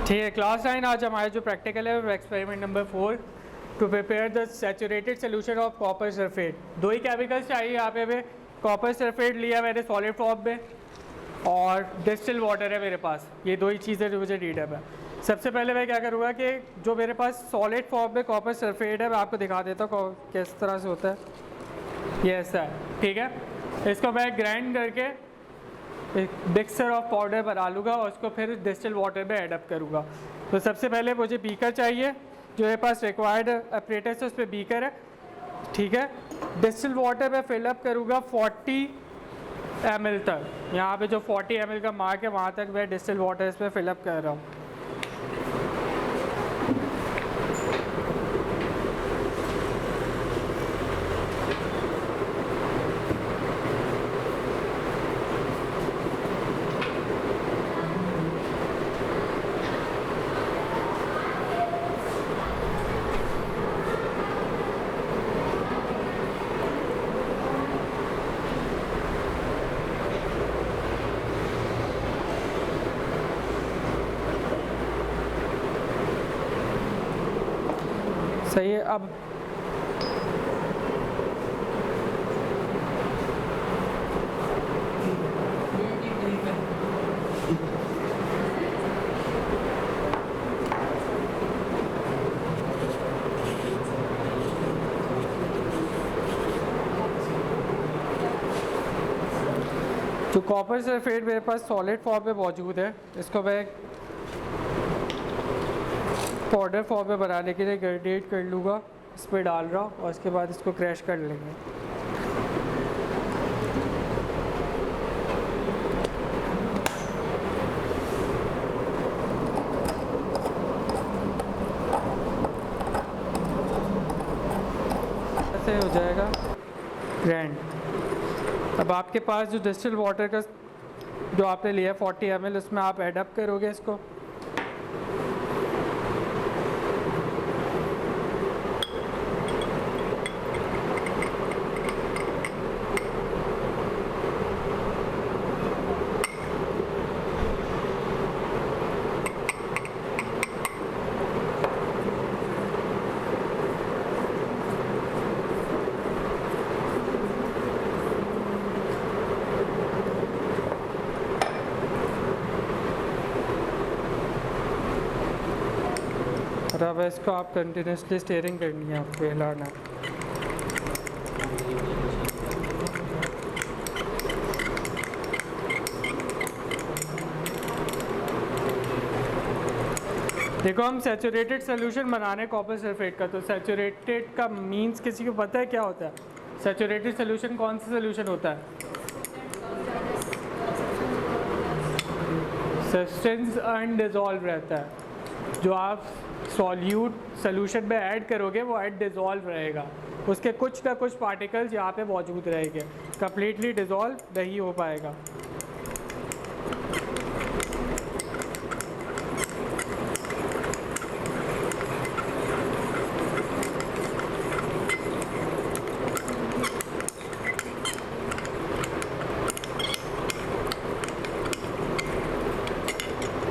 ठीक है, क्लास 9 आज हमारा जो प्रैक्टिकल है वो experiment number 4 to prepare the saturated solution of copper sulphate. दो ही केमिकल्स चाहिए यहाँ पे कॉपर सल्फेट लिया मैंने सॉलिड फॉर्म में और डिस्टिल वाटर है मेरे पास। ये दो ही चीज़ें जो मुझे नीड है। सबसे पहले मैं क्या करूँगा कि जो मेरे पास सॉलिड फॉर्म में कॉपर सल्फेट है मैं आपको दिखा देता हूँ किस तरह से होता है। ये ऐसा है, ठीक है। इसको मैं ग्राइंड करके एक मिक्सर ऑफ पाउडर बना लूँगा और उसको फिर डिस्टिल वाटर में एडअप करूँगा। तो सबसे पहले मुझे बीकर चाहिए, जो मेरे पास रिक्वायर्ड अपरेटस है उस पर बीकर है, ठीक है। डिस्टिल वाटर में फिलअप करूँगा 40 ml तक। यहाँ पे जो 40 ml का मार्क है वहाँ तक मैं डिस्टिल वाटर इस पर फिलअप कर रहा हूँ। सही है। अब जो कॉपर सल्फेट मेरे पास सॉलिड फॉर्म में मौजूद है, इसको मैं पाउडर फॉर्म में बनाने के लिए ग्रेडिएट कर लूँगा, इस पर डाल रहा हूँ और उसके बाद इसको क्रैश कर लेंगे। ऐसे हो जाएगा ग्राइंड। अब आपके पास जो डिस्टिल वाटर का जो आपने लिया 40 ml उसमें आप एडअप करोगे इसको। अब इसको आप कंटिन्यूसली स्टीयरिंग करनी है, आपको हिलाना। देखो हम सैचुरेटेड सोल्यूशन बनाने कॉपर सल्फेट का, तो सैचुरेटेड का मीन्स किसी को पता है क्या होता है? सैचुरेटेड सोल्यूशन कौन सा सोल्यूशन होता है? सब्सटेंस अनडिसॉल्व रहता है। जो आप सॉल्यूट सोल्यूशन में ऐड करोगे वो अनडिसॉल्व रहेगा, उसके कुछ ना कुछ पार्टिकल्स यहाँ पे मौजूद रहेंगे, कंप्लीटली डिसॉल्व नहीं हो पाएगा।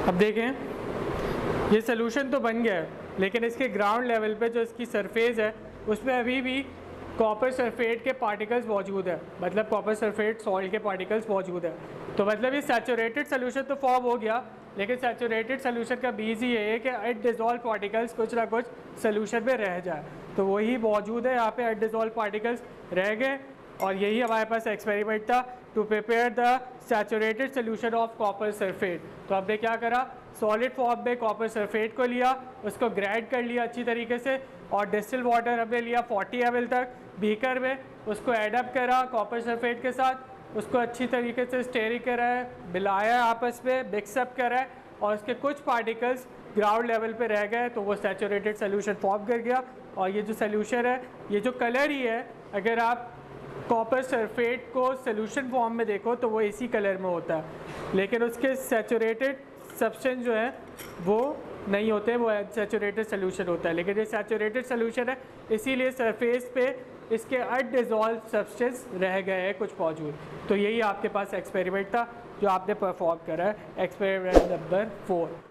अब देखें ये सोल्यूशन तो बन गया है, लेकिन इसके ग्राउंड लेवल पे जो इसकी सरफेस है उसमें अभी भी कॉपर सल्फेट के पार्टिकल्स मौजूद है, मतलब कॉपर सल्फेट सॉल्ट के पार्टिकल्स मौजूद है। तो मतलब ये सैचुरेटेड सोल्यूशन तो फॉर्म हो गया, लेकिन सैचुरेटेड सोल्यूशन का बीज ही ये है कि अनडिसॉल्व पार्टिकल्स कुछ ना कुछ सोल्यूशन में रह जाए। तो वही मौजूद है यहाँ पे, अनडिसॉल्व पार्टिकल्स रह गए और यही हमारे पास एक्सपेरिमेंट था to prepare the saturated solution of copper sulphate. तो हमने क्या करा, सॉलिड फॉर्म में कॉपर सल्फेट को लिया, उसको ग्राइंड कर लिया अच्छी तरीके से और डिस्टिल वाटर हमने लिया 40 ml तक बीकर में, उसको एडअप करा कॉपर सल्फेट के साथ, उसको अच्छी तरीके से स्टेरिंग करा है, मिलाया आपस में, मिक्सअप करा है और उसके कुछ पार्टिकल्स ग्राउंड लेवल पे रह गए, तो वो सैचुरेटेड सोल्यूशन फॉर्म कर गया। और ये जो सोल्यूशन है, ये जो कलर ही है, अगर आप कॉपर सल्फेट को सोल्यूशन फॉर्म में देखो तो वो इसी कलर में होता है, लेकिन उसके सैचुरेटेड सब्सटेंस जो है वो नहीं होते, वो सैचुरेटेड सोल्यूशन होता है। लेकिन ये सैचुरेटेड सोल्यूशन है, इसीलिए सरफेस पे इसके अनडिसॉल्व सब्सटेंस रह गए हैं कुछ मौजूद। तो यही आपके पास एक्सपेरिमेंट था जो आपने परफॉर्म करा है, एक्सपेरिमेंट नंबर 4।